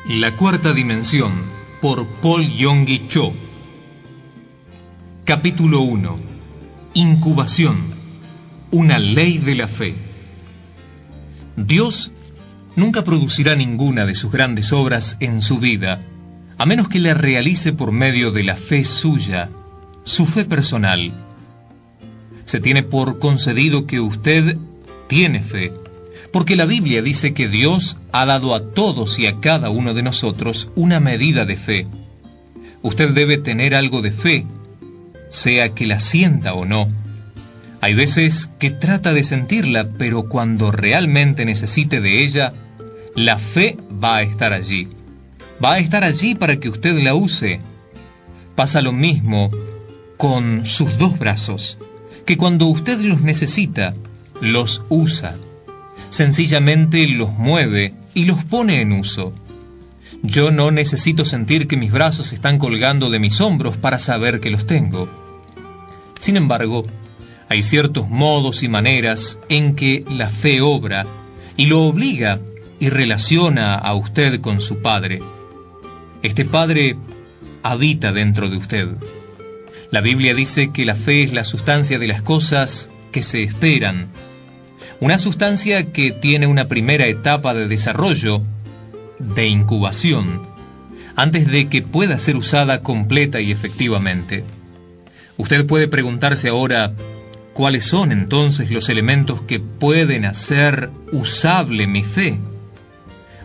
La cuarta dimensión, por Paul Yonggi Cho. Capítulo 1. Incubación. Una ley de la fe. Dios nunca producirá ninguna de sus grandes obras en su vida, a menos que la realice por medio de la fe suya, su fe personal. Se tiene por concedido que usted tiene fe, porque la Biblia dice que Dios ha dado a todos y a cada uno de nosotros una medida de fe. Usted debe tener algo de fe, sea que la sienta o no. Hay veces que trata de sentirla, pero cuando realmente necesite de ella, la fe va a estar allí. Va a estar allí para que usted la use. Pasa lo mismo con sus dos brazos, que cuando usted los necesita, los usa. Sencillamente los mueve y los pone en uso. Yo no necesito sentir que mis brazos están colgando de mis hombros para saber que los tengo. Sin embargo, hay ciertos modos y maneras en que la fe obra y lo obliga y relaciona a usted con su Padre. Este Padre habita dentro de usted. La Biblia dice que la fe es la sustancia de las cosas que se esperan. Una sustancia que tiene una primera etapa de desarrollo, de incubación, antes de que pueda ser usada completa y efectivamente. Usted puede preguntarse ahora, ¿cuáles son entonces los elementos que pueden hacer usable mi fe?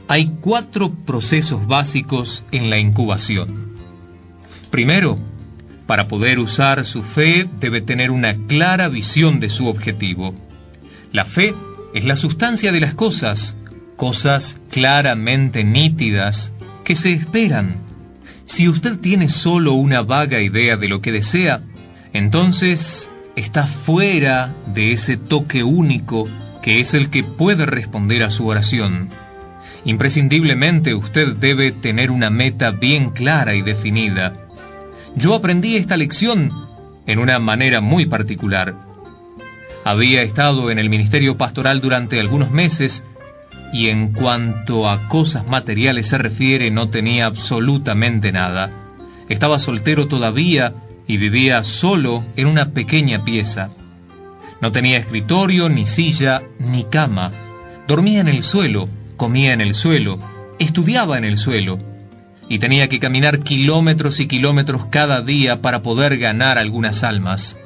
Hay 4 procesos básicos en la incubación. Primero, para poder usar su fe debe tener una clara visión de su objetivo. La fe es la sustancia de las cosas, cosas claramente nítidas que se esperan. Si usted tiene solo una vaga idea de lo que desea, entonces está fuera de ese toque único que es el que puede responder a su oración. Imprescindiblemente usted debe tener una meta bien clara y definida. Yo aprendí esta lección en una manera muy particular. Había estado en el ministerio pastoral durante algunos meses y en cuanto a cosas materiales se refiere no tenía absolutamente nada. Estaba soltero todavía y vivía solo en una pequeña pieza. No tenía escritorio, ni silla, ni cama. Dormía en el suelo, comía en el suelo, estudiaba en el suelo y tenía que caminar kilómetros y kilómetros cada día para poder ganar algunas almas.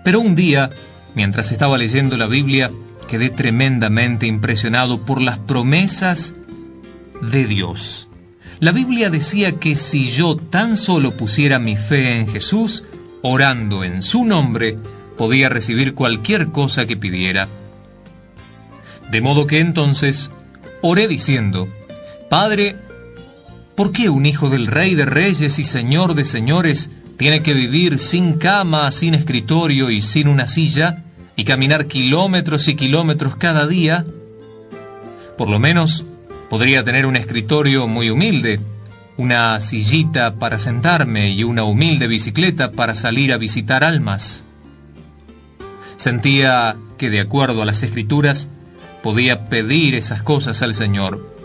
Pero un día, mientras estaba leyendo la Biblia, quedé tremendamente impresionado por las promesas de Dios. La Biblia decía que si yo tan solo pusiera mi fe en Jesús, orando en su nombre, podía recibir cualquier cosa que pidiera. De modo que entonces oré diciendo, Padre, ¿por qué un hijo del Rey de Reyes y Señor de Señores tiene que vivir sin cama, sin escritorio y sin una silla, y caminar kilómetros y kilómetros cada día? Por lo menos podría tener un escritorio muy humilde, una sillita para sentarme y una humilde bicicleta para salir a visitar almas. Sentía que de acuerdo a las Escrituras podía pedir esas cosas al Señor.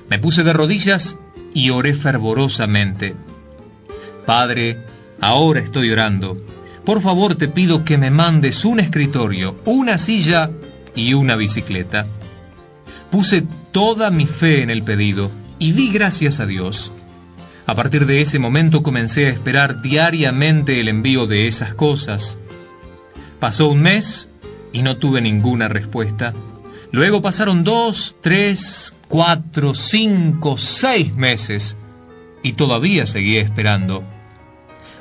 Me puse de rodillas y oré fervorosamente. Padre, ahora estoy orando. Por favor te pido que me mandes un escritorio, una silla y una bicicleta. Puse toda mi fe en el pedido y di gracias a Dios. A partir de ese momento comencé a esperar diariamente el envío de esas cosas. Pasó un mes y no tuve ninguna respuesta. Luego pasaron 2, 3, 4, 5, 6 meses y todavía seguía esperando.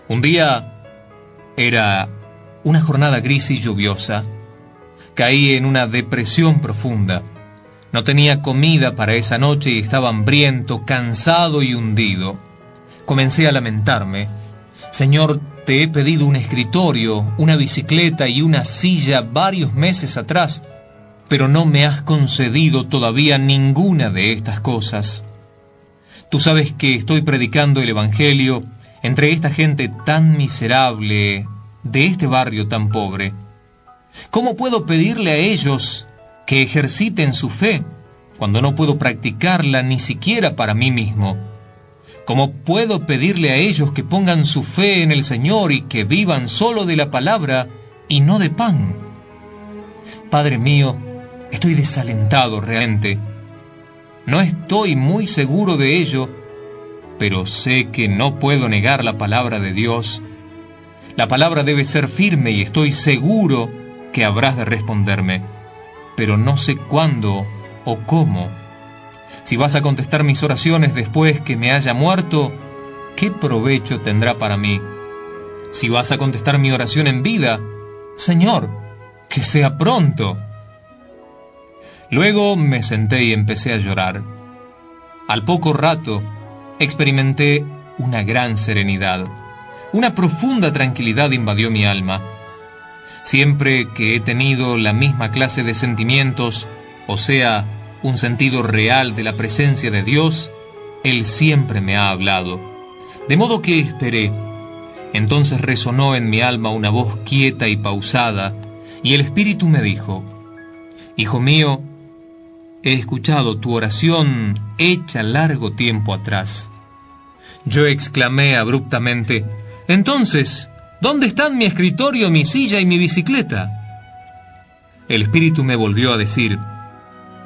Un día era una jornada gris y lluviosa. Caí en una depresión profunda. No tenía comida para esa noche y estaba hambriento, cansado y hundido. Comencé a lamentarme. Señor, te he pedido un escritorio, una bicicleta y una silla varios meses atrás, pero no me has concedido todavía ninguna de estas cosas. Tú sabes que estoy predicando el Evangelio entre esta gente tan miserable, de este barrio tan pobre. ¿Cómo puedo pedirle a ellos que ejerciten su fe cuando no puedo practicarla ni siquiera para mí mismo? ¿Cómo puedo pedirle a ellos que pongan su fe en el Señor y que vivan solo de la palabra y no de pan? Padre mío, estoy desalentado realmente. No estoy muy seguro de ello, pero sé que no puedo negar la palabra de Dios. La palabra debe ser firme y estoy seguro que habrás de responderme, pero no sé cuándo o cómo. Si vas a contestar mis oraciones después que me haya muerto, ¿qué provecho tendrá para mí? Si vas a contestar mi oración en vida, Señor, que sea pronto. Luego me senté y empecé a llorar. Al poco rato, experimenté una gran serenidad. Una profunda tranquilidad invadió mi alma. Siempre que he tenido la misma clase de sentimientos, o sea, un sentido real de la presencia de Dios, Él siempre me ha hablado. De modo que esperé. Entonces resonó en mi alma una voz quieta y pausada, y el Espíritu me dijo: Hijo mío, he escuchado tu oración hecha largo tiempo atrás. Yo exclamé abruptamente: Entonces, ¿dónde están mi escritorio, mi silla y mi bicicleta? El Espíritu me volvió a decir: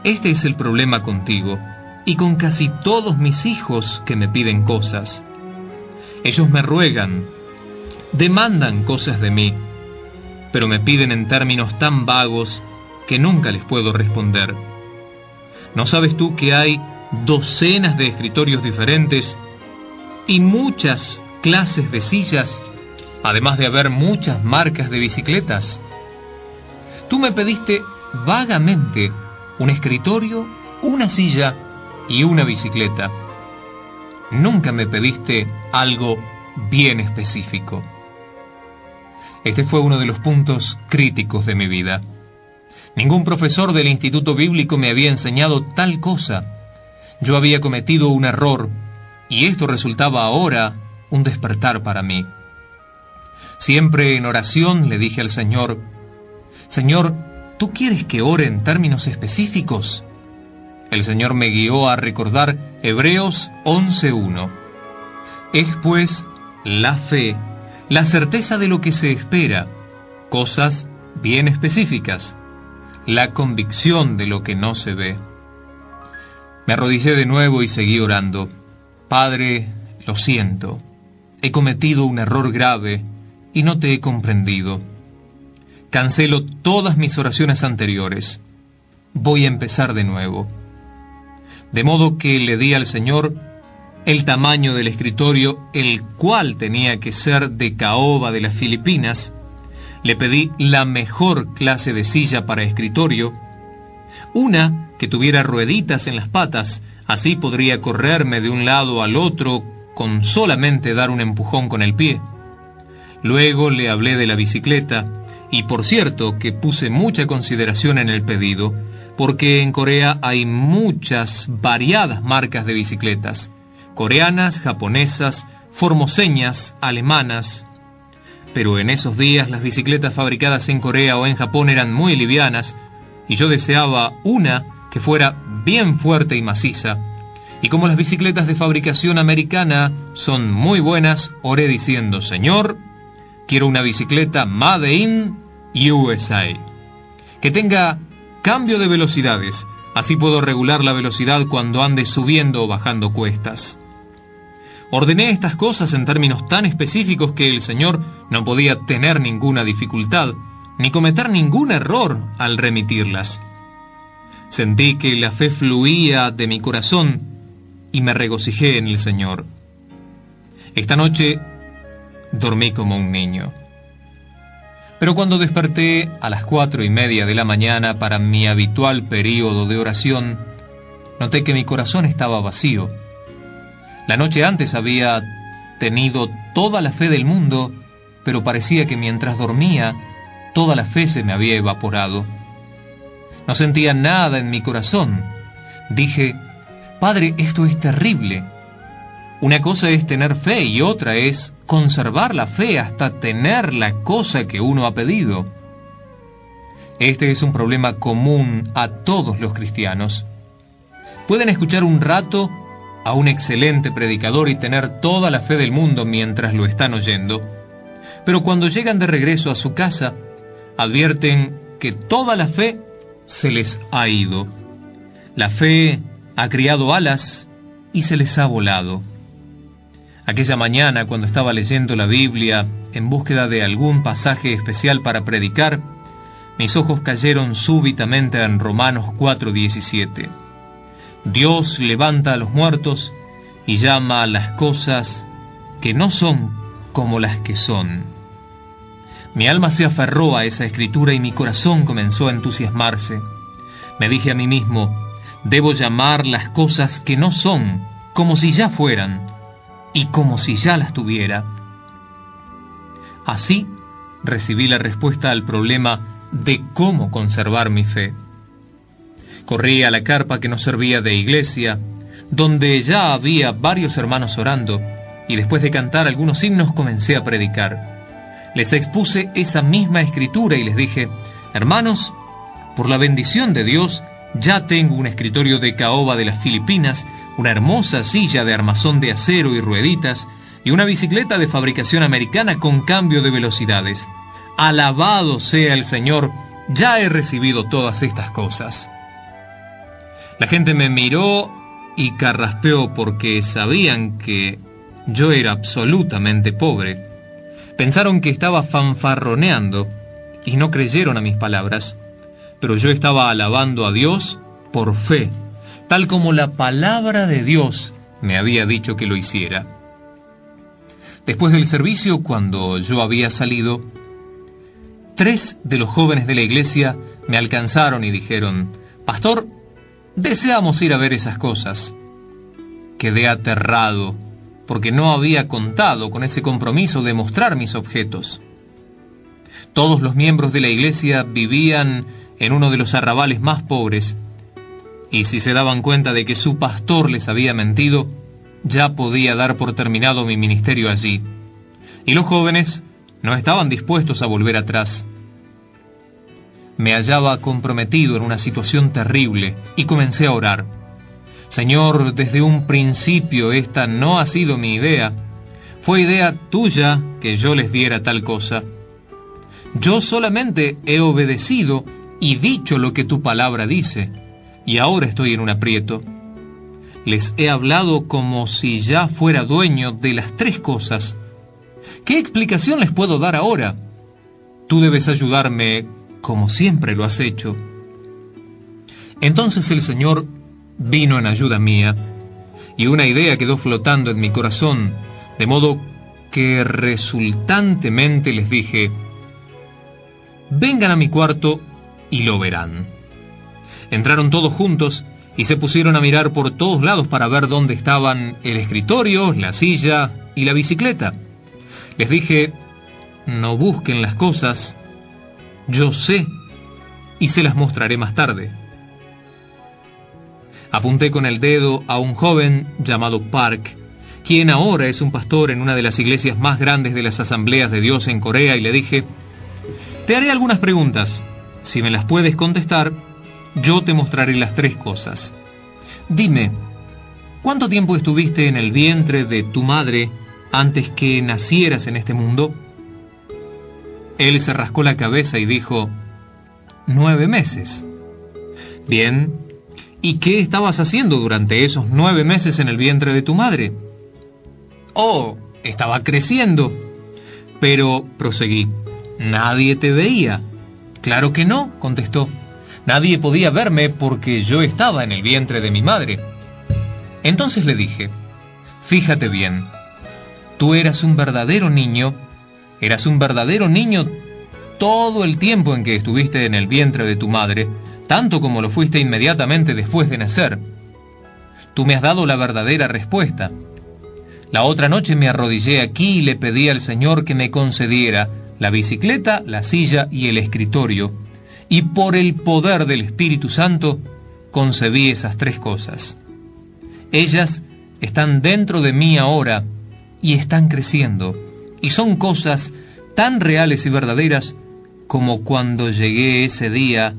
Este es el problema contigo y con casi todos mis hijos que me piden cosas. Ellos me ruegan, demandan cosas de mí, pero me piden en términos tan vagos que nunca les puedo responder. ¿No sabes tú que hay docenas de escritorios diferentes y muchas clases de sillas, además de haber muchas marcas de bicicletas? Tú me pediste vagamente un escritorio, una silla y una bicicleta. Nunca me pediste algo bien específico. Este fue uno de los puntos críticos de mi vida. Ningún profesor del Instituto Bíblico me había enseñado tal cosa. Yo había cometido un error, y esto resultaba ahora un despertar para mí. Siempre en oración le dije al Señor: Señor, ¿tú quieres que ore en términos específicos? El Señor me guió a recordar Hebreos 11:1. Es pues la fe, la certeza de lo que se espera, cosas bien específicas, la convicción de lo que no se ve. Me arrodillé de nuevo y seguí orando. Padre, lo siento. He cometido un error grave y no te he comprendido. Cancelo todas mis oraciones anteriores. Voy a empezar de nuevo. De modo que le di al Señor el tamaño del escritorio, el cual tenía que ser de caoba de las Filipinas. Le pedí la mejor clase de silla para escritorio, una que tuviera rueditas en las patas, así podría correrme de un lado al otro con solamente dar un empujón con el pie. Luego le hablé de la bicicleta, y por cierto que puse mucha consideración en el pedido, porque en Corea hay muchas variadas marcas de bicicletas, coreanas, japonesas, formoseñas, alemanas. Pero en esos días las bicicletas fabricadas en Corea o en Japón eran muy livianas, y yo deseaba una que fuera bien fuerte y maciza. Y como las bicicletas de fabricación americana son muy buenas, oré diciendo: Señor, quiero una bicicleta Made in USA, que tenga cambio de velocidades, así puedo regular la velocidad cuando ande subiendo o bajando cuestas. Ordené estas cosas en términos tan específicos que el Señor no podía tener ninguna dificultad, ni cometer ningún error al remitirlas. Sentí que la fe fluía de mi corazón y me regocijé en el Señor. Esta noche dormí como un niño. Pero cuando desperté a las 4:30 de la mañana para mi habitual período de oración, noté que mi corazón estaba vacío. La noche antes había tenido toda la fe del mundo, pero parecía que mientras dormía, toda la fe se me había evaporado. No sentía nada en mi corazón. Dije: Padre, esto es terrible. Una cosa es tener fe y otra es conservar la fe hasta tener la cosa que uno ha pedido. Este es un problema común a todos los cristianos. Pueden escuchar un rato a un excelente predicador y tener toda la fe del mundo mientras lo están oyendo, pero cuando llegan de regreso a su casa, advierten que toda la fe se les ha ido. La fe ha criado alas y se les ha volado. Aquella mañana, cuando estaba leyendo la Biblia en búsqueda de algún pasaje especial para predicar, mis ojos cayeron súbitamente en Romanos 4:17. Dios levanta a los muertos y llama a las cosas que no son como las que son. Mi alma se aferró a esa escritura y mi corazón comenzó a entusiasmarse. Me dije a mí mismo, debo llamar las cosas que no son como si ya fueran y como si ya las tuviera. Así recibí la respuesta al problema de cómo conservar mi fe. Corrí a la carpa que nos servía de iglesia, donde ya había varios hermanos orando, y después de cantar algunos himnos comencé a predicar. Les expuse esa misma escritura y les dije, hermanos, por la bendición de Dios, ya tengo un escritorio de caoba de las Filipinas, una hermosa silla de armazón de acero y rueditas, y una bicicleta de fabricación americana con cambio de velocidades. Alabado sea el Señor, ya he recibido todas estas cosas. La gente me miró y carraspeó porque sabían que yo era absolutamente pobre. Pensaron que estaba fanfarroneando y no creyeron a mis palabras, pero yo estaba alabando a Dios por fe, tal como la palabra de Dios me había dicho que lo hiciera. Después del servicio, cuando yo había salido, 3 de los jóvenes de la iglesia me alcanzaron y dijeron, «Pastor, deseamos ir a ver esas cosas». Quedé aterrado, porque no había contado con ese compromiso de mostrar mis objetos. Todos los miembros de la iglesia vivían en uno de los arrabales más pobres, y si se daban cuenta de que su pastor les había mentido, ya podía dar por terminado mi ministerio allí. Y los jóvenes no estaban dispuestos a volver atrás. Me hallaba comprometido en una situación terrible y comencé a orar. Señor, desde un principio esta no ha sido mi idea. Fue idea tuya que yo les diera tal cosa. Yo solamente he obedecido y dicho lo que tu palabra dice, y ahora estoy en un aprieto. Les he hablado como si ya fuera dueño de las 3 cosas. ¿Qué explicación les puedo dar ahora? Tú debes ayudarme como siempre lo has hecho. Entonces el Señor vino en ayuda mía, y una idea quedó flotando en mi corazón, de modo que resultantemente les dije, vengan a mi cuarto y lo verán. Entraron todos juntos y se pusieron a mirar por todos lados para ver dónde estaban el escritorio, la silla y la bicicleta. Les dije, no busquen las cosas, yo sé y se las mostraré más tarde. Apunté con el dedo a un joven llamado Park, quien ahora es un pastor en una de las iglesias más grandes de las Asambleas de Dios en Corea, y le dije, te haré algunas preguntas. Si me las puedes contestar, yo te mostraré las 3 cosas. Dime, ¿cuánto tiempo estuviste en el vientre de tu madre antes que nacieras en este mundo? Él se rascó la cabeza y dijo, 9 meses. Bien, ¿y qué estabas haciendo durante esos 9 meses en el vientre de tu madre? Oh, estaba creciendo. Pero, proseguí, nadie te veía. Claro que no, contestó. Nadie podía verme porque yo estaba en el vientre de mi madre. Entonces le dije, fíjate bien, tú eras un verdadero niño todo el tiempo en que estuviste en el vientre de tu madre, tanto como lo fuiste inmediatamente después de nacer. Tú me has dado la verdadera respuesta. La otra noche me arrodillé aquí y le pedí al Señor que me concediera la bicicleta, la silla y el escritorio, y por el poder del Espíritu Santo concebí esas 3 cosas. Ellas están dentro de mí ahora y están creciendo, y son cosas tan reales y verdaderas como cuando llegué ese día,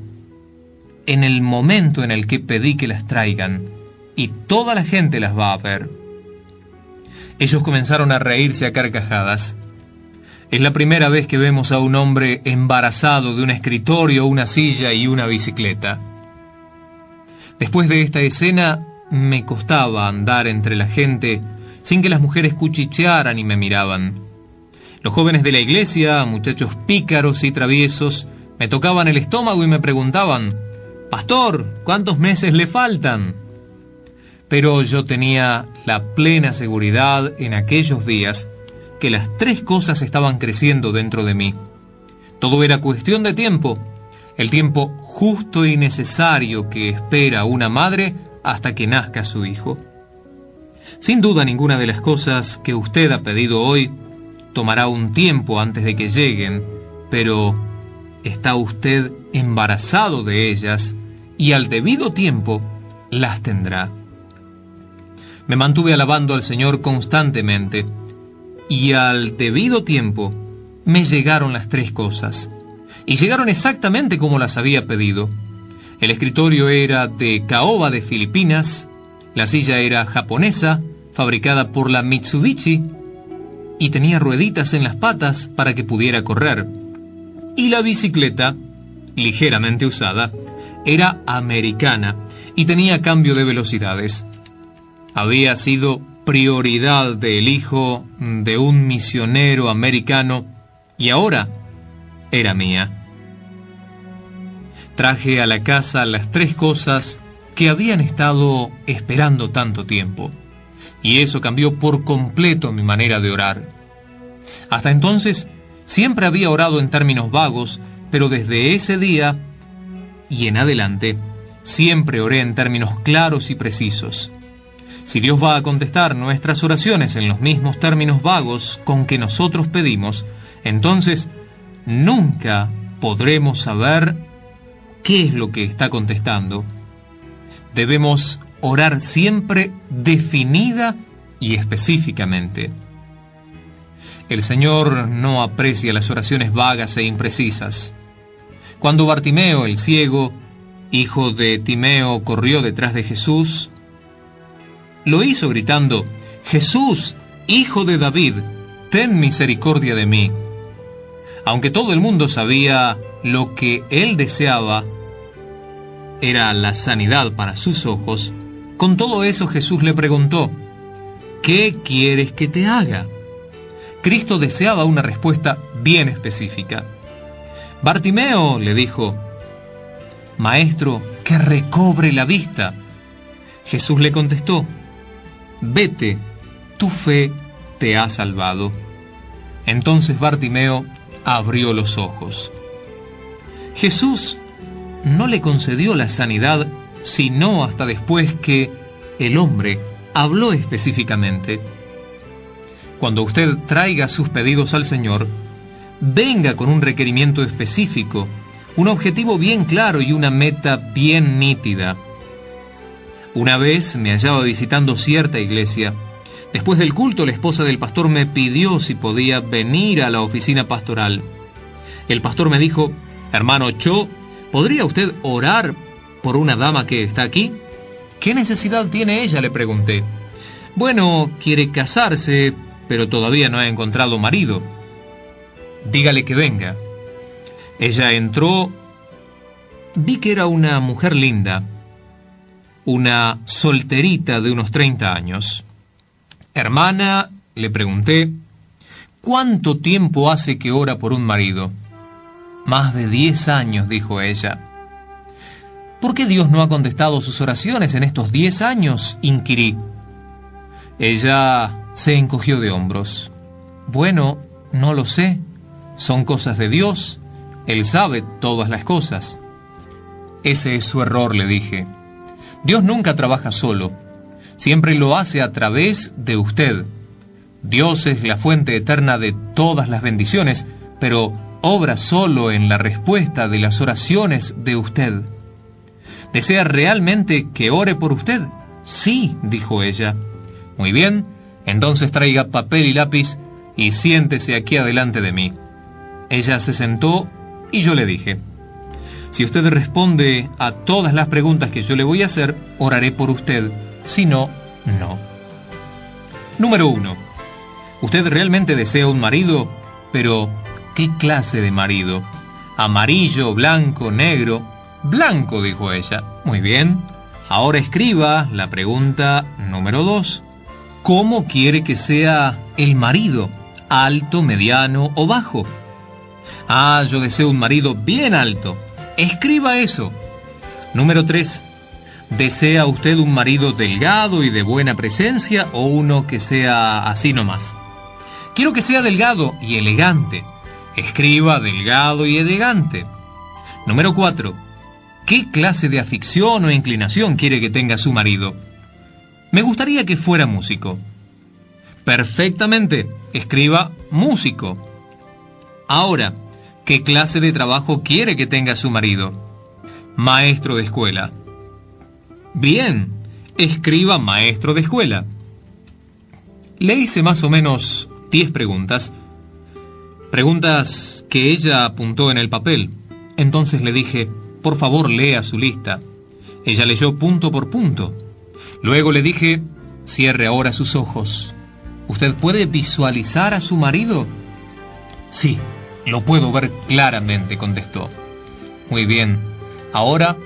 en el momento en el que pedí que las traigan, y toda la gente las va a ver. Ellos comenzaron a reírse a carcajadas. Es la primera vez que vemos a un hombre embarazado de un escritorio, una silla y una bicicleta. Después de esta escena, me costaba andar entre la gente sin que las mujeres cuchichearan y me miraban. Los jóvenes de la iglesia, muchachos pícaros y traviesos, me tocaban el estómago y me preguntaban: «Pastor, ¿cuántos meses le faltan?». Pero yo tenía la plena seguridad en aquellos días que las tres cosas estaban creciendo dentro de mí. Todo era cuestión de tiempo, el tiempo justo y necesario que espera una madre hasta que nazca su hijo. Sin duda, ninguna de las cosas que usted ha pedido hoy tomará un tiempo antes de que lleguen, pero está usted embarazado de ellas y al debido tiempo las tendrá. Me mantuve alabando al Señor constantemente y al debido tiempo me llegaron las tres cosas, y llegaron exactamente como las había pedido. El escritorio era de caoba de Filipinas, la silla era japonesa, fabricada por la Mitsubishi, y tenía rueditas en las patas para que pudiera correr. Y la bicicleta, ligeramente usada, era americana y tenía cambio de velocidades. Había sido prioridad del hijo de un misionero americano y ahora era mía. Traje a la casa las tres cosas que habían estado esperando tanto tiempo, y eso cambió por completo mi manera de orar. Hasta entonces siempre había orado en términos vagos, pero desde ese día y en adelante siempre oré en términos claros y precisos. Si Dios va a contestar nuestras oraciones en los mismos términos vagos con que nosotros pedimos, entonces nunca podremos saber qué es lo que está contestando. Debemos orar siempre definida y específicamente. El Señor no aprecia las oraciones vagas e imprecisas. Cuando Bartimeo, el ciego, hijo de Timeo, corrió detrás de Jesús, lo hizo gritando: «Jesús, hijo de David, ten misericordia de mí». Aunque todo el mundo sabía lo que él deseaba era la sanidad para sus ojos, con todo eso Jesús le preguntó: «¿Qué quieres que te haga?». Cristo deseaba una respuesta bien específica. Bartimeo le dijo: «Maestro, que recobre la vista». Jesús le contestó: «Vete, tu fe te ha salvado». Entonces Bartimeo abrió los ojos. Jesús no le concedió la sanidad sino hasta después que el hombre habló específicamente. Cuando usted traiga sus pedidos al Señor, venga con un requerimiento específico, un objetivo bien claro y una meta bien nítida. Una vez me hallaba visitando cierta iglesia. Después del culto, la esposa del pastor me pidió si podía venir a la oficina pastoral. El pastor me dijo: «Hermano Cho, ¿podría usted orar por una dama que está aquí?». «¿Qué necesidad tiene ella?», le pregunté. «Bueno, quiere casarse, pero todavía no ha encontrado marido». «Dígale que venga». Ella entró. Vi que era una mujer linda, una solterita de unos 30 años. «Hermana», le pregunté, «¿cuánto tiempo hace que ora por un marido?». «Más de 10 años», dijo ella. «¿Por qué Dios no ha contestado sus oraciones en estos 10 años?», inquirí. Ella se encogió de hombros. «Bueno, no lo sé. Son cosas de Dios. Él sabe todas las cosas». «Ese es su error», le dije. «Dios nunca trabaja solo. Siempre lo hace a través de usted. Dios es la fuente eterna de todas las bendiciones, pero obra solo en la respuesta de las oraciones de usted». «¿Desea realmente que ore por usted?». «Sí», dijo ella. «Muy bien, entonces traiga papel y lápiz y siéntese aquí adelante de mí». Ella se sentó y yo le dije: «Si usted responde a todas las preguntas que yo le voy a hacer, oraré por usted Si no, no. Número 1. Usted realmente desea un marido, pero ¿qué clase de marido? ¿Amarillo, blanco, negro? Blanco, dijo ella. Muy bien. Ahora escriba la pregunta número 2. ¿Cómo quiere que sea el marido? ¿Alto, mediano o bajo? Ah, yo deseo un marido bien alto. Escriba eso. Número 3. ¿Desea usted un marido delgado y de buena presencia o uno que sea así nomás? Quiero que sea delgado y elegante. Escriba delgado y elegante. Número 4. ¿Qué clase de afición o inclinación quiere que tenga su marido? Me gustaría que fuera músico. Perfectamente. Escriba músico. Ahora, ¿qué clase de trabajo quiere que tenga su marido? Maestro de escuela. Bien, escriba maestro de escuela. Le hice más o menos 10 preguntas. Preguntas que ella apuntó en el papel. Entonces le dije, por favor lea su lista. Ella leyó punto por punto. Luego le dije, cierre ahora sus ojos. ¿Usted puede visualizar a su marido? Sí, lo puedo ver claramente, contestó. Muy bien, ahora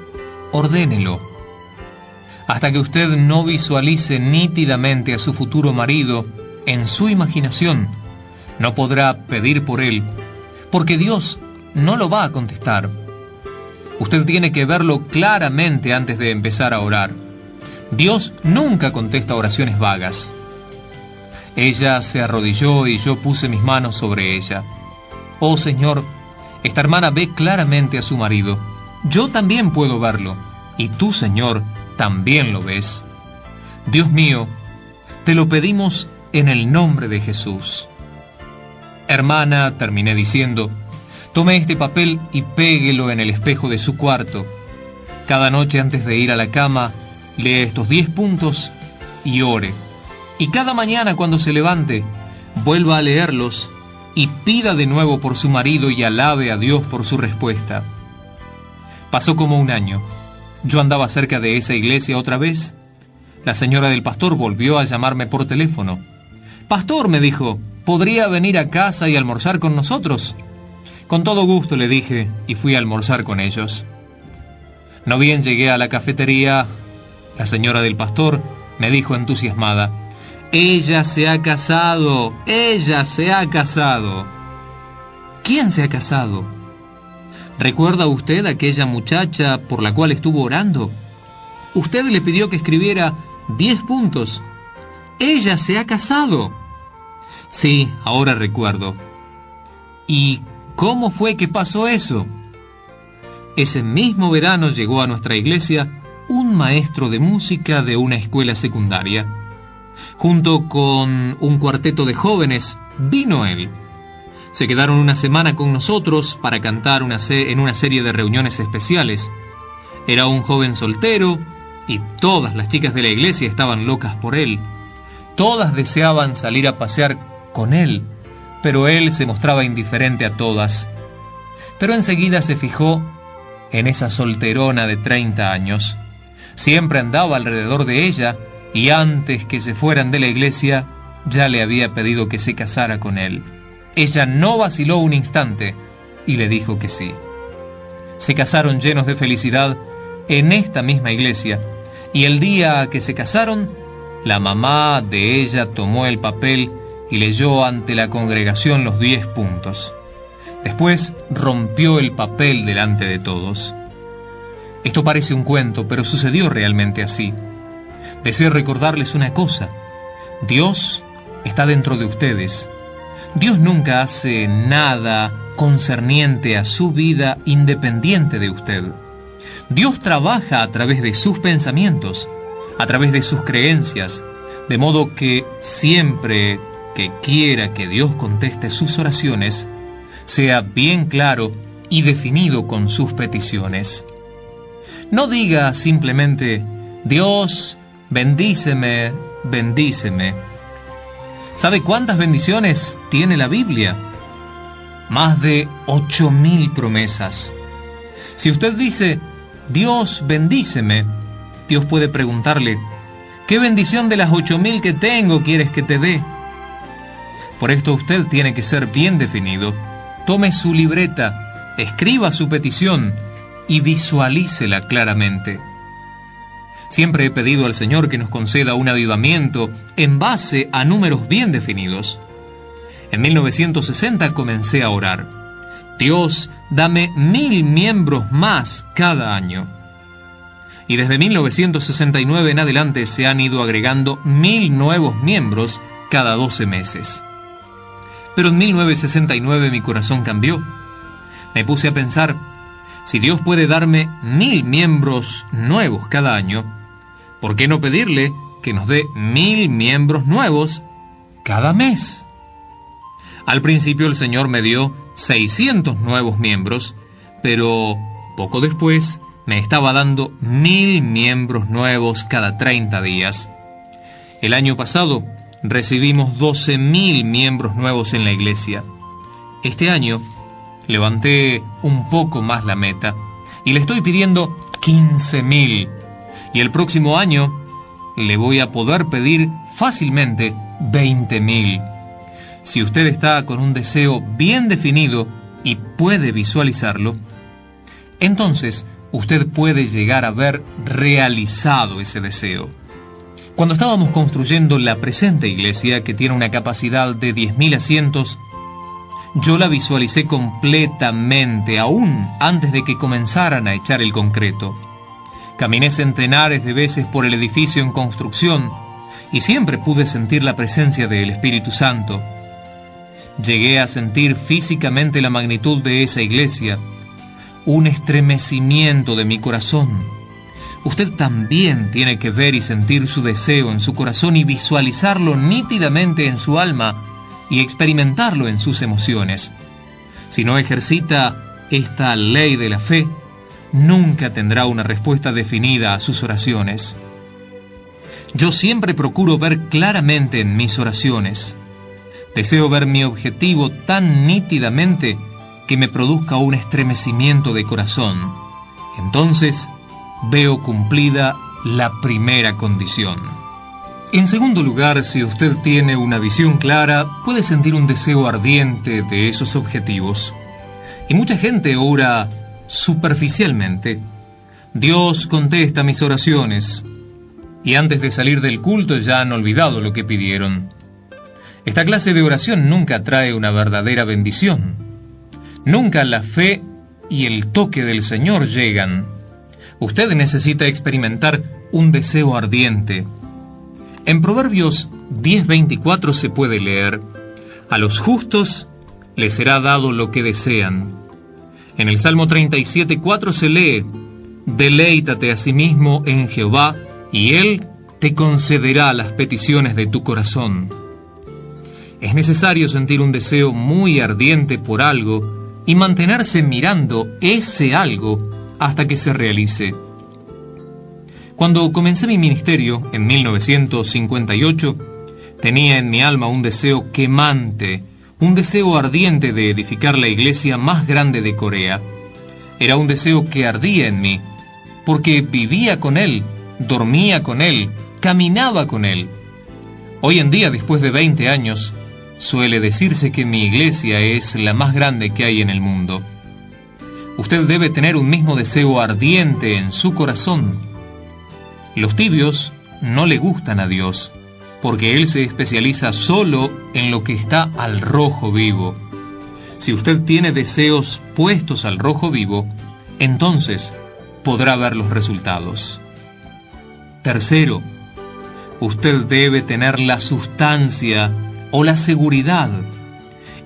ordénelo. Hasta que usted no visualice nítidamente a su futuro marido en su imaginación, no podrá pedir por él, porque Dios no lo va a contestar. Usted tiene que verlo claramente antes de empezar a orar. Dios nunca contesta oraciones vagas. Ella se arrodilló y yo puse mis manos sobre ella. Oh Señor, esta hermana ve claramente a su marido. Yo también puedo verlo, y tú, Señor, también lo ves. Dios mío, te lo pedimos en el nombre de Jesús. Hermana, terminé diciendo, tome este papel y péguelo en el espejo de su cuarto. Cada noche antes de ir a la cama, lee estos 10 puntos y ore. Y cada mañana cuando se levante, vuelva a leerlos y pida de nuevo por su marido y alabe a Dios por su respuesta. Pasó como un año. Yo andaba cerca de esa iglesia otra vez. La señora del pastor volvió a llamarme por teléfono. Pastor, me dijo, ¿podría venir a casa y almorzar con nosotros? Con todo gusto, le dije, y fui a almorzar con ellos. No bien llegué a la cafetería, la señora del pastor me dijo entusiasmada, ella se ha casado, ella se ha casado. ¿Quién se ha casado? ¿Recuerda usted aquella muchacha por la cual estuvo orando? Usted le pidió que escribiera 10 puntos. ¡Ella se ha casado! Sí, ahora recuerdo. ¿Y cómo fue que pasó eso? Ese mismo verano llegó a nuestra iglesia un maestro de música de una escuela secundaria. Junto con un cuarteto de jóvenes, vino él. Se quedaron una semana con nosotros para cantar en una serie de reuniones especiales. Era un joven soltero y todas las chicas de la iglesia estaban locas por él. Todas deseaban salir a pasear con él, pero él se mostraba indiferente a todas. Pero enseguida se fijó en esa solterona de 30 años. Siempre andaba alrededor de ella y antes que se fueran de la iglesia ya le había pedido que se casara con él. Ella no vaciló un instante y le dijo que sí. Se casaron llenos de felicidad en esta misma iglesia, y el día que se casaron, la mamá de ella tomó el papel y leyó ante la congregación los 10 puntos. Después rompió el papel delante de todos. Esto parece un cuento, pero sucedió realmente así. Deseo recordarles una cosa. Dios está dentro de ustedes. Dios nunca hace nada concerniente a su vida independiente de usted. Dios trabaja a través de sus pensamientos, a través de sus creencias, de modo que siempre que quiera que Dios conteste sus oraciones, sea bien claro y definido con sus peticiones. No diga simplemente, Dios, bendíceme, bendíceme. ¿Sabe cuántas bendiciones tiene la Biblia? Más de 8.000 promesas. Si usted dice, Dios, bendíceme, Dios puede preguntarle, ¿Qué bendición de las 8.000 que tengo quieres que te dé? Por esto usted tiene que ser bien definido. Tome su libreta, escriba su petición y visualícela claramente. Siempre he pedido al Señor que nos conceda un avivamiento en base a números bien definidos. En 1960 comencé a orar: Dios, dame 1.000 miembros más cada año. Y desde 1969 en adelante se han ido agregando 1.000 nuevos miembros cada 12 meses. Pero en 1969 mi corazón cambió. Me puse a pensar: si Dios puede darme 1.000 miembros nuevos cada año, ¿por qué no pedirle que nos dé 1.000 miembros nuevos cada mes? Al principio el Señor me dio 600 nuevos miembros, pero poco después me estaba dando 1.000 miembros nuevos cada 30 días. El año pasado recibimos 12.000 miembros nuevos en la iglesia. Este año levanté un poco más la meta y le estoy pidiendo 15.000. Y el próximo año le voy a poder pedir fácilmente 20.000. Si usted está con un deseo bien definido y puede visualizarlo, entonces usted puede llegar a ver realizado ese deseo. Cuando estábamos construyendo la presente iglesia, que tiene una capacidad de 10.000 asientos, yo la visualicé completamente, aún antes de que comenzaran a echar el concreto. Caminé centenares de veces por el edificio en construcción y siempre pude sentir la presencia del Espíritu Santo. Llegué a sentir físicamente la magnitud de esa iglesia, un estremecimiento de mi corazón. Usted también tiene que ver y sentir su deseo en su corazón y visualizarlo nítidamente en su alma y experimentarlo en sus emociones. Si no ejercita esta ley de la fe, nunca tendrá una respuesta definida a sus oraciones. Yo siempre procuro ver claramente en mis oraciones. Deseo ver mi objetivo tan nítidamente que me produzca un estremecimiento de corazón. Entonces, veo cumplida la primera condición. En segundo lugar, si usted tiene una visión clara, puede sentir un deseo ardiente de esos objetivos. Y mucha gente ora superficialmente: Dios contesta mis oraciones. Y antes de salir del culto ya han olvidado lo que pidieron. Esta clase de oración nunca trae una verdadera bendición. Nunca la fe y el toque del Señor llegan. Usted necesita experimentar un deseo ardiente. En Proverbios 10:24 se puede leer: a los justos les será dado lo que desean. En el Salmo 37:4 se lee: deleítate a sí mismo en Jehová, y Él te concederá las peticiones de tu corazón. Es necesario sentir un deseo muy ardiente por algo y mantenerse mirando ese algo hasta que se realice. Cuando comencé mi ministerio en 1958, tenía en mi alma un deseo quemante, un deseo ardiente de edificar la iglesia más grande de Corea. Era un deseo que ardía en mí, porque vivía con él, dormía con él, caminaba con él. Hoy en día, después de 20 años, suele decirse que mi iglesia es la más grande que hay en el mundo. Usted debe tener un mismo deseo ardiente en su corazón. Los tibios no le gustan a Dios, porque Él se especializa solo en lo que está al rojo vivo. Si usted tiene deseos puestos al rojo vivo, entonces podrá ver los resultados. Tercero, usted debe tener la sustancia o la seguridad.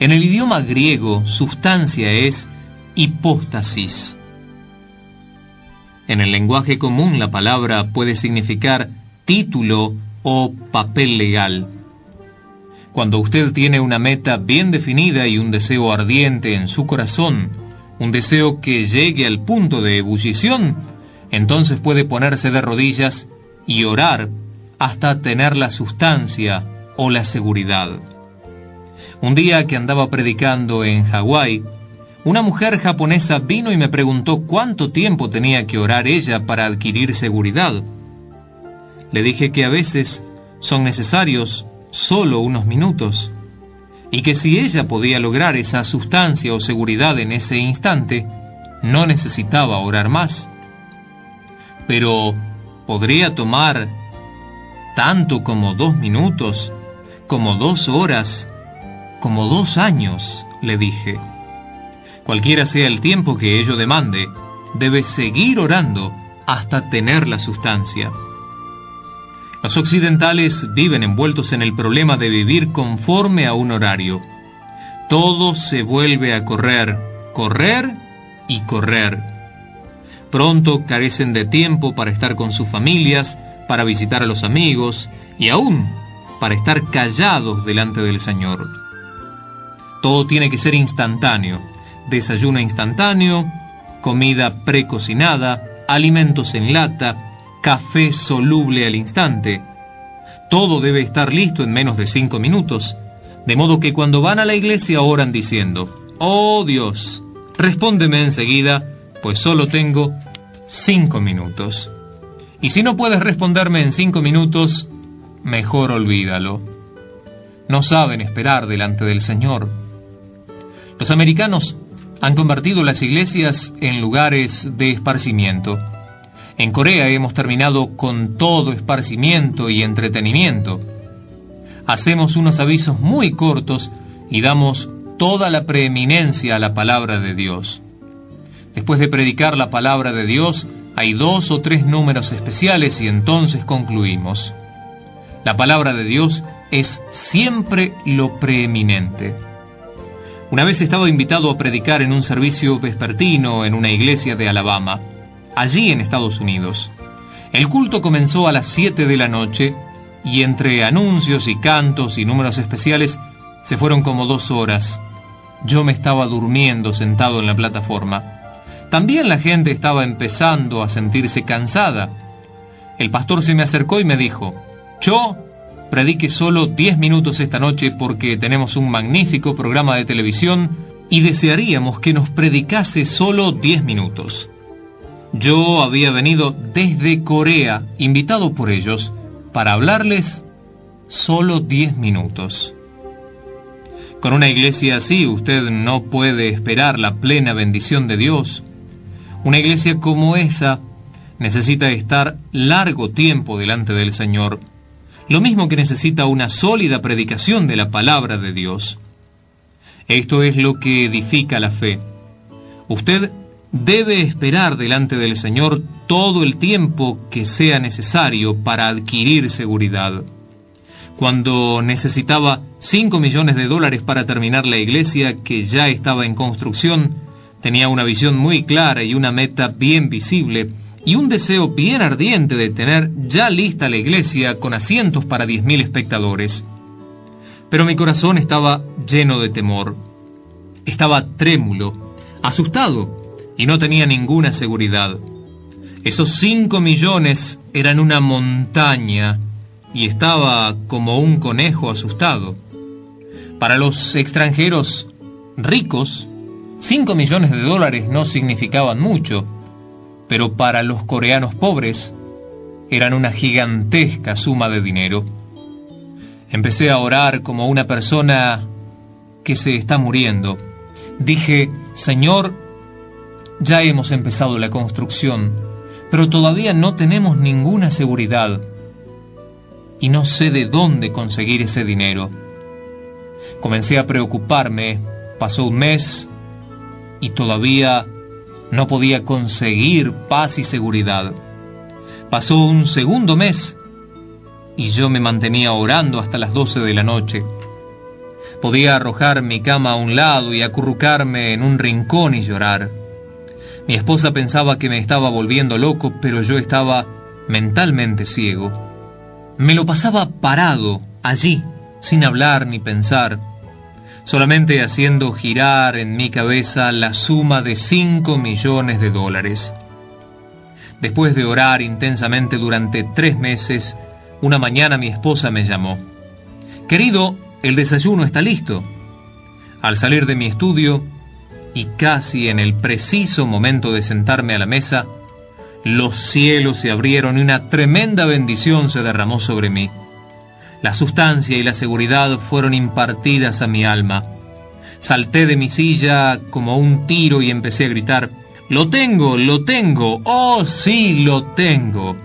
En el idioma griego, sustancia es hipóstasis. En el lenguaje común, la palabra puede significar título o papel legal. Cuando usted tiene una meta bien definida y un deseo ardiente en su corazón, un deseo que llegue al punto de ebullición, entonces puede ponerse de rodillas y orar hasta tener la sustancia o la seguridad. Un día que andaba predicando en Hawái, una mujer japonesa vino y me preguntó cuánto tiempo tenía que orar ella para adquirir seguridad. Le dije que a veces son necesarios solo unos minutos, y que si ella podía lograr esa sustancia o seguridad en ese instante, no necesitaba orar más. Pero, ¿podría tomar tanto como 2 minutos, como 2 horas, como 2 años? Le dije. Cualquiera sea el tiempo que ello demande, debe seguir orando hasta tener la sustancia. Los occidentales viven envueltos en el problema de vivir conforme a un horario. Todo se vuelve a correr, correr y correr. Pronto carecen de tiempo para estar con sus familias, para visitar a los amigos y aún para estar callados delante del Señor. Todo tiene que ser instantáneo. Desayuno instantáneo, comida precocinada, alimentos en lata, café soluble al instante. Todo debe estar listo en menos de 5 minutos, de modo que cuando van a la iglesia oran diciendo: «Oh Dios, respóndeme enseguida, pues solo tengo 5 minutos». Y si no puedes responderme en 5 minutos, mejor olvídalo. No saben esperar delante del Señor. Los americanos han convertido las iglesias en lugares de esparcimiento. En Corea hemos terminado con todo esparcimiento y entretenimiento. Hacemos unos avisos muy cortos y damos toda la preeminencia a la palabra de Dios. Después de predicar la palabra de Dios, hay 2 o 3 números especiales y entonces concluimos. La palabra de Dios es siempre lo preeminente. Una vez estaba invitado a predicar en un servicio vespertino en una iglesia de Alabama, allí en Estados Unidos. El culto comenzó a las 7 de la noche y entre anuncios y cantos y números especiales se fueron como 2 horas. Yo me estaba durmiendo sentado en la plataforma. También la gente estaba empezando a sentirse cansada. El pastor se me acercó y me dijo: «Yo predique solo 10 minutos esta noche porque tenemos un magnífico programa de televisión y desearíamos que nos predicase solo 10 minutos». Yo había venido desde Corea, invitado por ellos, para hablarles solo 10 minutos. Con una iglesia así, usted no puede esperar la plena bendición de Dios. Una iglesia como esa necesita estar largo tiempo delante del Señor, lo mismo que necesita una sólida predicación de la palabra de Dios. Esto es lo que edifica la fe. Usted debe esperar delante del Señor todo el tiempo que sea necesario para adquirir seguridad. Cuando necesitaba $5 millones para terminar la iglesia que ya estaba en construcción, tenía una visión muy clara y una meta bien visible y un deseo bien ardiente de tener ya lista la iglesia con asientos para 10.000 espectadores. Pero mi corazón estaba lleno de temor. Estaba trémulo, asustado, y no tenía ninguna seguridad. Esos 5 millones eran una montaña y estaba como un conejo asustado. Para los extranjeros ricos, $5 millones no significaban mucho, pero para los coreanos pobres eran una gigantesca suma de dinero. Empecé a orar como una persona que se está muriendo. Dije: «Señor, ya hemos empezado la construcción, pero todavía no tenemos ninguna seguridad y no sé de dónde conseguir ese dinero». Comencé a preocuparme. Pasó un mes y todavía no podía conseguir paz y seguridad. Pasó un segundo mes y yo me mantenía orando hasta las 12 de la noche. Podía arrojar mi cama a un lado y acurrucarme en un rincón y llorar. Mi esposa pensaba que me estaba volviendo loco, pero yo estaba mentalmente ciego. Me lo pasaba parado, allí, sin hablar ni pensar, solamente haciendo girar en mi cabeza la suma de $5 millones. Después de orar intensamente durante 3 meses, una mañana mi esposa me llamó. «Querido, el desayuno está listo». Al salir de mi estudio, y casi en el preciso momento de sentarme a la mesa, Los cielos se abrieron y una tremenda bendición se derramó sobre mí. La sustancia y la seguridad fueron impartidas a mi alma. Salté de mi silla como un tiro y empecé a gritar: ¡Lo tengo! ¡Lo tengo! ¡Oh, sí, lo tengo!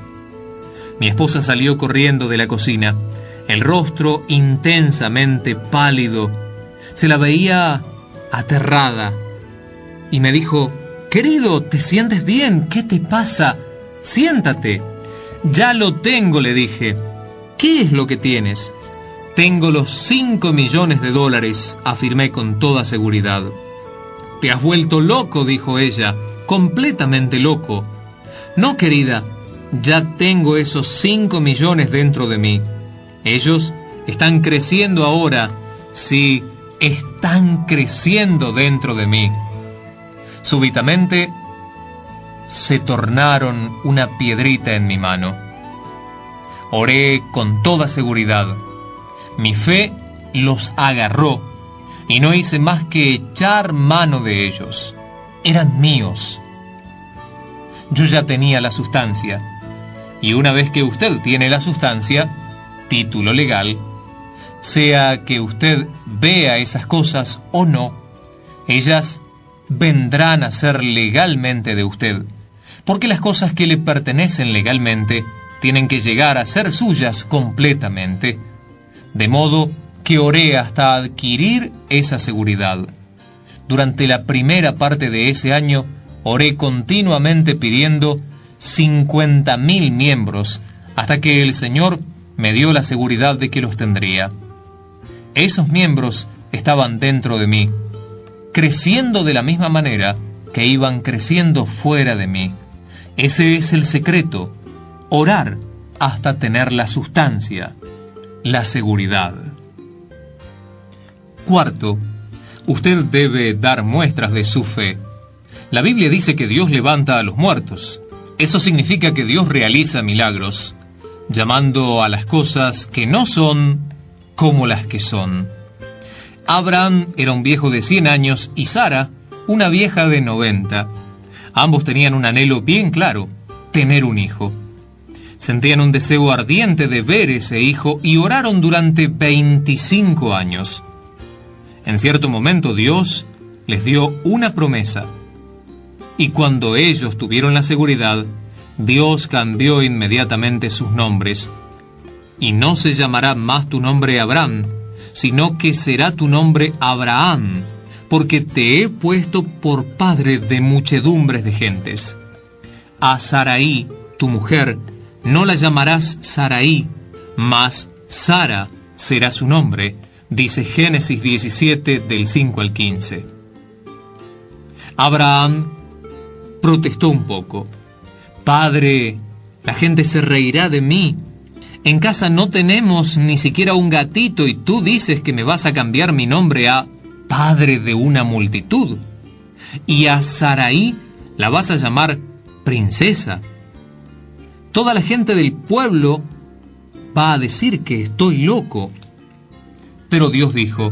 Mi esposa salió corriendo de la cocina, el rostro intensamente pálido. Se la veía aterrada y me dijo: «Querido, ¿te sientes bien? ¿Qué te pasa? Siéntate». «Ya lo tengo», le dije. «¿Qué es lo que tienes?» «Tengo los $5 millones», afirmé con toda seguridad. «Te has vuelto loco», dijo ella, «completamente loco». «No, querida, ya tengo esos 5 millones dentro de mí. Ellos están creciendo ahora. Sí, están creciendo dentro de mí». Súbitamente se tornaron una piedrita en mi mano. Oré con toda seguridad. Mi fe los agarró y no hice más que echar mano de ellos. Eran míos. Yo ya tenía la sustancia, y una vez que usted tiene la sustancia, título legal, sea que usted vea esas cosas o no, ellas vendrán a ser legalmente de usted, porque las cosas que le pertenecen legalmente tienen que llegar a ser suyas completamente, de modo que oré hasta adquirir esa seguridad. Durante la primera parte de ese año, oré continuamente pidiendo 50.000 miembros, hasta que el Señor me dio la seguridad de que los tendría. Esos miembros estaban dentro de mí, creciendo de la misma manera que iban creciendo fuera de mí. Ese es el secreto: orar hasta tener la sustancia, la seguridad. Cuarto, usted debe dar muestras de su fe. La Biblia dice que Dios levanta a los muertos. Eso significa que Dios realiza milagros, llamando a las cosas que no son como las que son. Abraham era un viejo de 100 años y Sara una vieja de 90. Ambos tenían un anhelo bien claro: tener un hijo. Sentían un deseo ardiente de ver ese hijo y oraron durante 25 años. En cierto momento Dios les dio una promesa, y cuando ellos tuvieron la seguridad, Dios cambió inmediatamente sus nombres. Y no se llamará más tu nombre Abraham, sino que será tu nombre Abraham, porque te he puesto por padre de muchedumbres de gentes. A Sarai, tu mujer, no la llamarás Sarai, mas Sara será su nombre, dice Génesis 17, del 5 al 15. Abraham protestó un poco. «Padre, la gente se reirá de mí. En casa no tenemos ni siquiera un gatito y tú dices que me vas a cambiar mi nombre a padre de una multitud. Y a Sarai la vas a llamar princesa. Toda la gente del pueblo va a decir que estoy loco». Pero Dios dijo: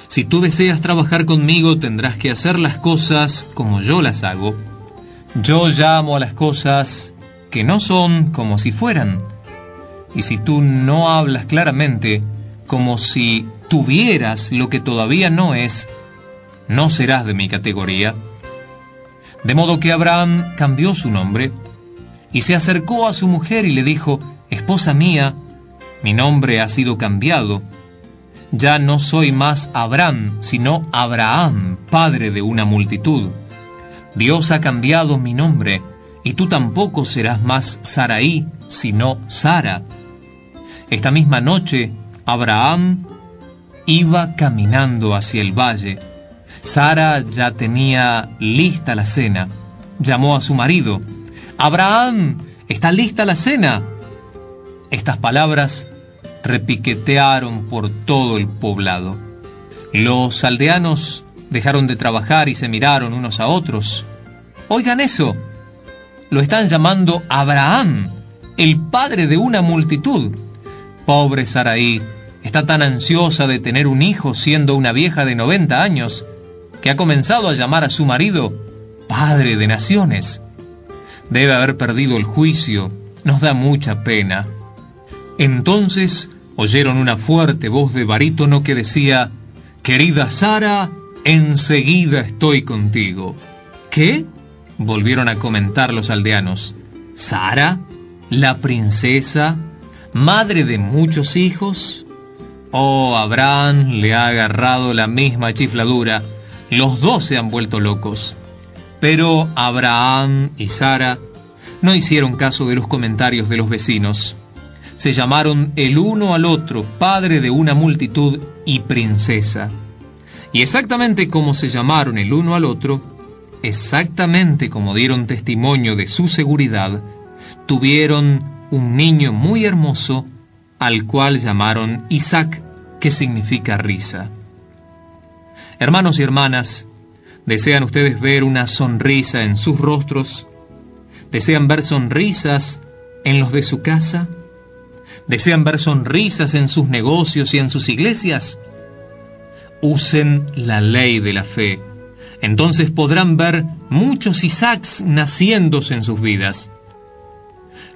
«Si tú deseas trabajar conmigo, tendrás que hacer las cosas como yo las hago. Yo llamo a las cosas que no son como si fueran. Y si tú no hablas claramente, como si tuvieras lo que todavía no es, no serás de mi categoría». De modo que Abraham cambió su nombre y se acercó a su mujer y le dijo: «Esposa mía, mi nombre ha sido cambiado. Ya no soy más Abraham, sino Abraham, padre de una multitud. Dios ha cambiado mi nombre, y tú tampoco serás más Sarai, sino Sara». Esta misma noche, Abraham iba caminando hacia el valle. Sara ya tenía lista la cena. Llamó a su marido: «Abraham, ¿está lista la cena?». Estas palabras repiquetearon por todo el poblado. Los aldeanos dejaron de trabajar y se miraron unos a otros. «Oigan eso, lo están llamando Abraham, el padre de una multitud. Pobre Sarai, está tan ansiosa de tener un hijo siendo una vieja de 90 años, que ha comenzado a llamar a su marido padre de naciones». Debe haber perdido el juicio. Nos da mucha pena. Entonces oyeron una fuerte voz de barítono que decía: «Querida Sara, enseguida estoy contigo». ¿Qué?, volvieron a comentar los aldeanos. ¿Sara, la princesa, madre de muchos hijos? Oh, Abraham le ha agarrado la misma chifladura. Los dos se han vuelto locos. Pero Abraham y Sara no hicieron caso de los comentarios de los vecinos. Se llamaron el uno al otro padre de una multitud y princesa. Y exactamente como se llamaron el uno al otro, exactamente como dieron testimonio de su seguridad, tuvieron un niño muy hermoso, al cual llamaron Isaac, que significa risa. Hermanos y hermanas, ¿desean ustedes ver una sonrisa en sus rostros? ¿Desean ver sonrisas en los de su casa? ¿Desean ver sonrisas en sus negocios y en sus iglesias? Usen la ley de la fe. Entonces podrán ver muchos Isaacs naciéndose en sus vidas.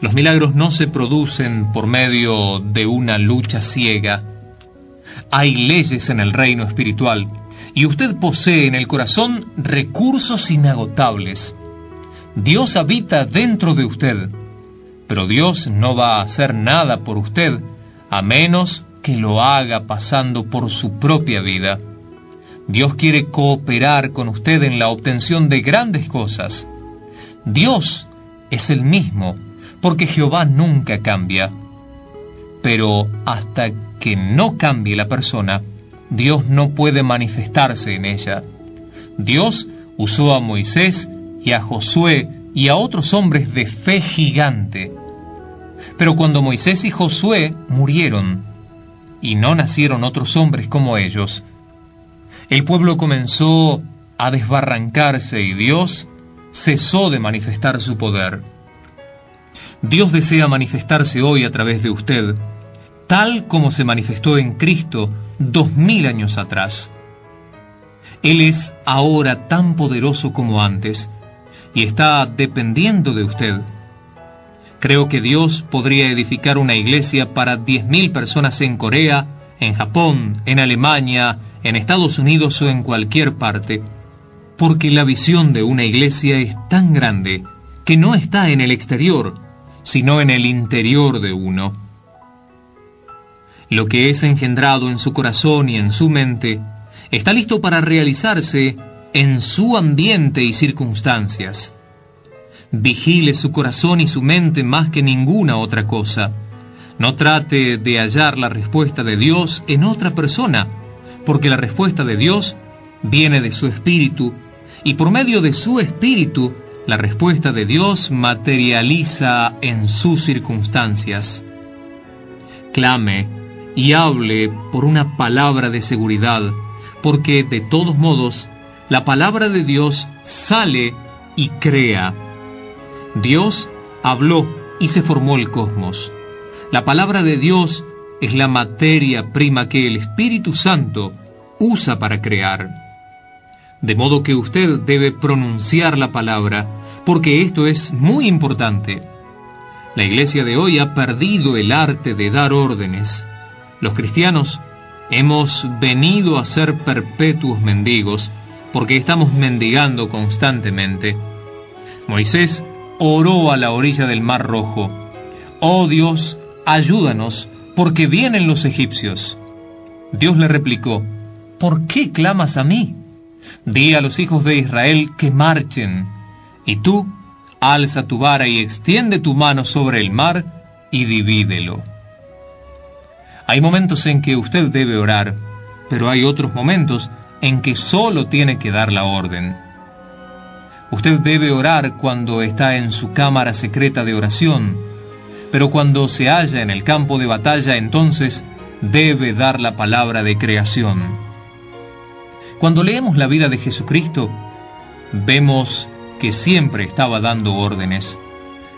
Los milagros no se producen por medio de una lucha ciega. Hay leyes en el reino espiritual y usted posee en el corazón recursos inagotables. Dios habita dentro de usted, pero Dios no va a hacer nada por usted a menos que lo haga pasando por su propia vida. Dios quiere cooperar con usted en la obtención de grandes cosas. Dios es el mismo, porque Jehová nunca cambia. Pero hasta que no cambie la persona, Dios no puede manifestarse en ella. Dios usó a Moisés y a Josué y a otros hombres de fe gigante. Pero cuando Moisés y Josué murieron y no nacieron otros hombres como ellos, el pueblo comenzó a desbarrancarse y Dios cesó de manifestar su poder. Dios desea manifestarse hoy a través de usted, tal como se manifestó en Cristo 2000 años atrás. Él es ahora tan poderoso como antes y está dependiendo de usted. Creo que Dios podría edificar una iglesia para 10.000 personas en Corea, en Japón, en Alemania, en Estados Unidos o en cualquier parte, porque la visión de una iglesia es tan grande que no está en el exterior, sino en el interior de uno. Lo que es engendrado en su corazón y en su mente está listo para realizarse en su ambiente y circunstancias. Vigile su corazón y su mente más que ninguna otra cosa. No trate de hallar la respuesta de Dios en otra persona, porque la respuesta de Dios viene de su espíritu, y por medio de su espíritu, la respuesta de Dios materializa en sus circunstancias. Clame y hable por una palabra de seguridad, porque de todos modos, la palabra de Dios sale y crea. Dios habló y se formó el cosmos. La palabra de Dios es la materia prima que el Espíritu Santo usa para crear. De modo que usted debe pronunciar la palabra, porque esto es muy importante. La iglesia de hoy ha perdido el arte de dar órdenes. Los cristianos hemos venido a ser perpetuos mendigos, porque estamos mendigando constantemente. Moisés oró a la orilla del Mar Rojo: «Oh Dios, ayúdanos, porque vienen los egipcios». Dios le replicó: «¿Por qué clamas a mí? Di a los hijos de Israel que marchen, y tú alza tu vara y extiende tu mano sobre el mar y divídelo». Hay momentos en que usted debe orar, pero hay otros momentos en que solo tiene que dar la orden. Usted debe orar cuando está en su cámara secreta de oración, pero cuando se halla en el campo de batalla, entonces debe dar la palabra de creación. Cuando leemos la vida de Jesucristo, vemos que siempre estaba dando órdenes.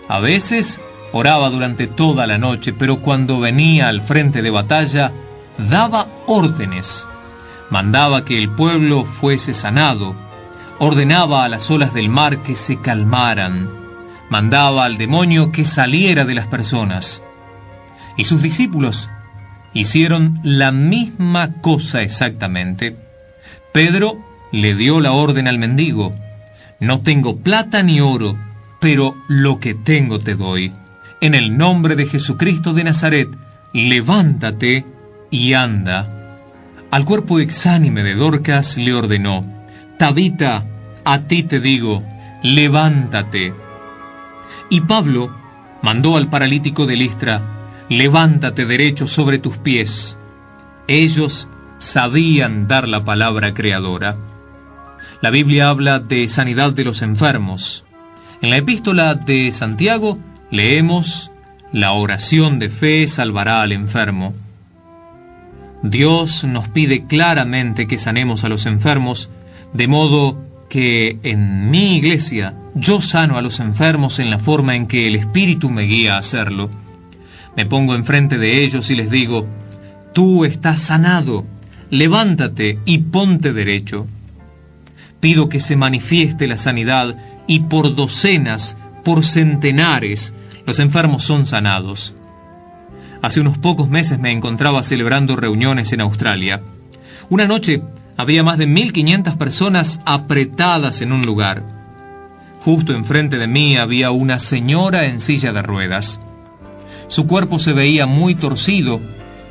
A veces oraba durante toda la noche, pero cuando venía al frente de batalla, daba órdenes. Mandaba que el pueblo fuese sanado. Ordenaba a las olas del mar que se calmaran. mandaba al demonio que saliera de las personas. Y sus discípulos hicieron la misma cosa exactamente. Pedro le dio la orden al mendigo: no tengo plata ni oro, pero lo que tengo te doy. En el nombre de Jesucristo de Nazaret, levántate y anda. Al cuerpo exánime de Dorcas le ordenó: Tabita, a ti te digo, levántate. Y Pablo mandó al paralítico de Listra: levántate derecho sobre tus pies. Ellos sabían dar la palabra creadora. La Biblia habla de sanidad de los enfermos. En la epístola de Santiago leemos: la oración de fe salvará al enfermo. Dios nos pide claramente que sanemos a los enfermos, de modo que en mi iglesia yo sano a los enfermos en la forma en que el Espíritu me guía a hacerlo. Me pongo enfrente de ellos y les digo: tú estás sanado, levántate y ponte derecho. Pido que se manifieste la sanidad y por docenas, por centenares, los enfermos son sanados. Hace unos pocos meses me encontraba celebrando reuniones en Australia. Una noche había más de 1.500 personas apretadas en un lugar. Justo enfrente de mí había una señora en silla de ruedas. Su cuerpo se veía muy torcido,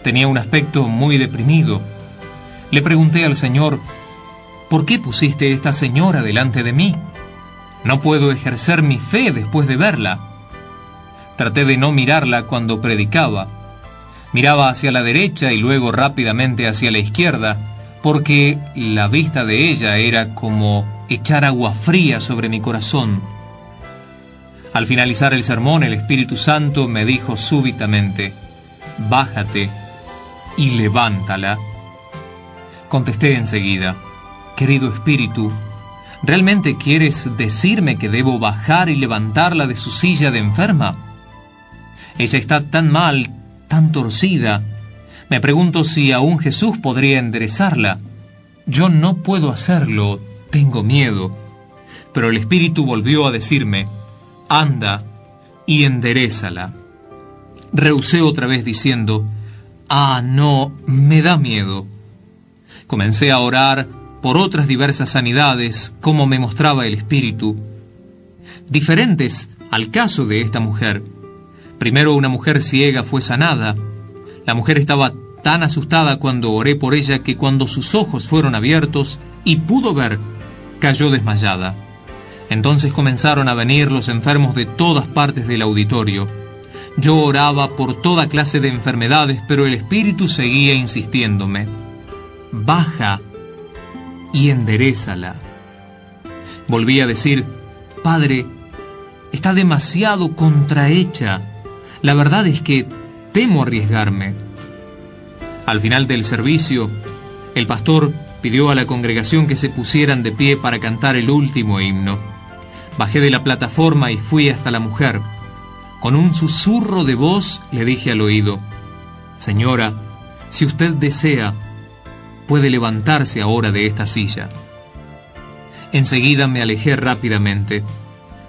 tenía un aspecto muy deprimido. Le pregunté al Señor: ¿por qué pusiste esta señora delante de mí? No puedo ejercer mi fe después de verla. Traté de no mirarla cuando predicaba. Miraba hacia la derecha y luego rápidamente hacia la izquierda, porque la vista de ella era como echar agua fría sobre mi corazón. Al finalizar el sermón, el Espíritu Santo me dijo súbitamente: bájate y levántala. Contesté enseguida: querido Espíritu, ¿realmente quieres decirme que debo bajar y levantarla de su silla de enferma? Ella está tan mal, tan torcida. Me pregunto si aún Jesús podría enderezarla. Yo no puedo hacerlo, tengo miedo. Pero el Espíritu volvió a decirme: anda y enderézala. Rehusé otra vez diciendo: no, me da miedo. Comencé a orar por otras diversas sanidades, como me mostraba el Espíritu, diferentes al caso de esta mujer. Primero, una mujer ciega fue sanada. La mujer estaba tan asustada cuando oré por ella que cuando sus ojos fueron abiertos y pudo ver, cayó desmayada. Entonces comenzaron a venir los enfermos de todas partes del auditorio. Yo oraba por toda clase de enfermedades, pero el Espíritu seguía insistiéndome: baja y enderézala. Volví a decir: Padre, está demasiado contrahecha. La verdad es que temo arriesgarme. Al final del servicio, el pastor pidió a la congregación que se pusieran de pie para cantar el último himno. Bajé de la plataforma y fui hasta la mujer. Con un susurro de voz le dije al oído: Señora, si usted desea, puede levantarse ahora de esta silla. Enseguida me alejé rápidamente.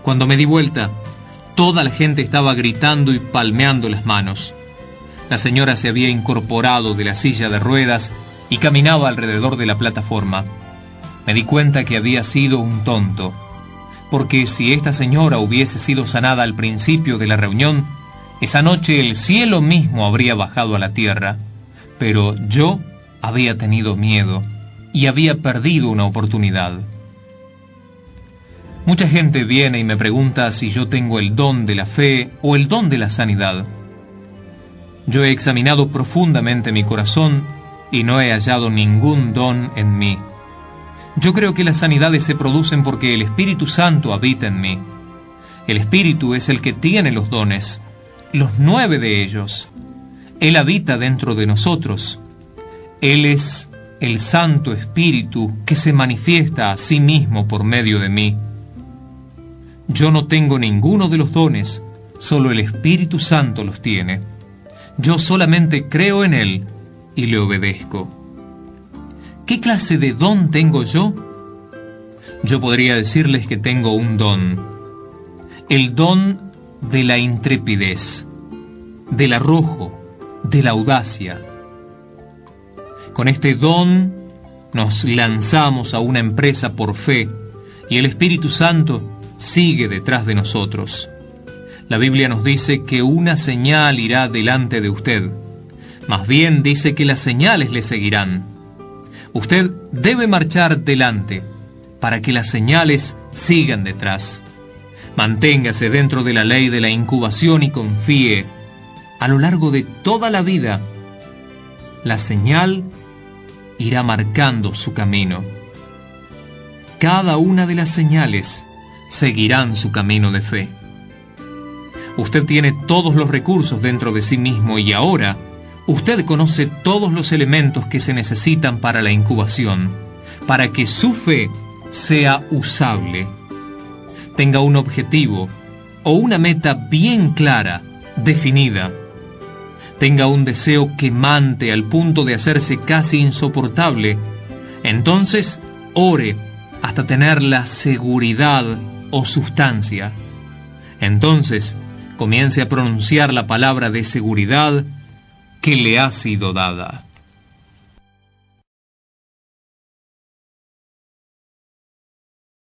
Cuando me di vuelta, toda la gente estaba gritando y palmeando las manos. La señora se había incorporado de la silla de ruedas y caminaba alrededor de la plataforma. Me di cuenta que había sido un tonto, porque si esta señora hubiese sido sanada al principio de la reunión, esa noche el cielo mismo habría bajado a la tierra. Pero yo había tenido miedo y había perdido una oportunidad. Mucha gente viene y me pregunta si yo tengo el don de la fe o el don de la sanidad. Yo he examinado profundamente mi corazón y no he hallado ningún don en mí. Yo creo que las sanidades se producen porque el Espíritu Santo habita en mí. El Espíritu es el que tiene los dones, los 9 de ellos. Él habita dentro de nosotros. Él es el Santo Espíritu que se manifiesta a sí mismo por medio de mí. Yo no tengo ninguno de los dones, solo el Espíritu Santo los tiene. Yo solamente creo en Él y le obedezco. ¿Qué clase de don tengo yo? Yo podría decirles que tengo un don. el don de la intrepidez, del arrojo, de la audacia. Con este don nos lanzamos a una empresa por fe y el Espíritu Santo sigue detrás de nosotros. La Biblia nos dice que una señal irá delante de usted. Más bien dice que las señales le seguirán. Usted debe marchar delante para que las señales sigan detrás. Manténgase dentro de la ley de la incubación y confíe. A lo largo de toda la vida, la señal irá marcando su camino. Cada una de las señales seguirán su camino de fe. Usted tiene todos los recursos dentro de sí mismo y ahora usted conoce todos los elementos que se necesitan para la incubación, para que su fe sea usable. Tenga un objetivo o una meta bien clara, definida. Tenga un deseo quemante al punto de hacerse casi insoportable. Entonces, ore hasta tener la seguridad o sustancia. Entonces, comience a pronunciar la palabra de seguridad que le ha sido dada.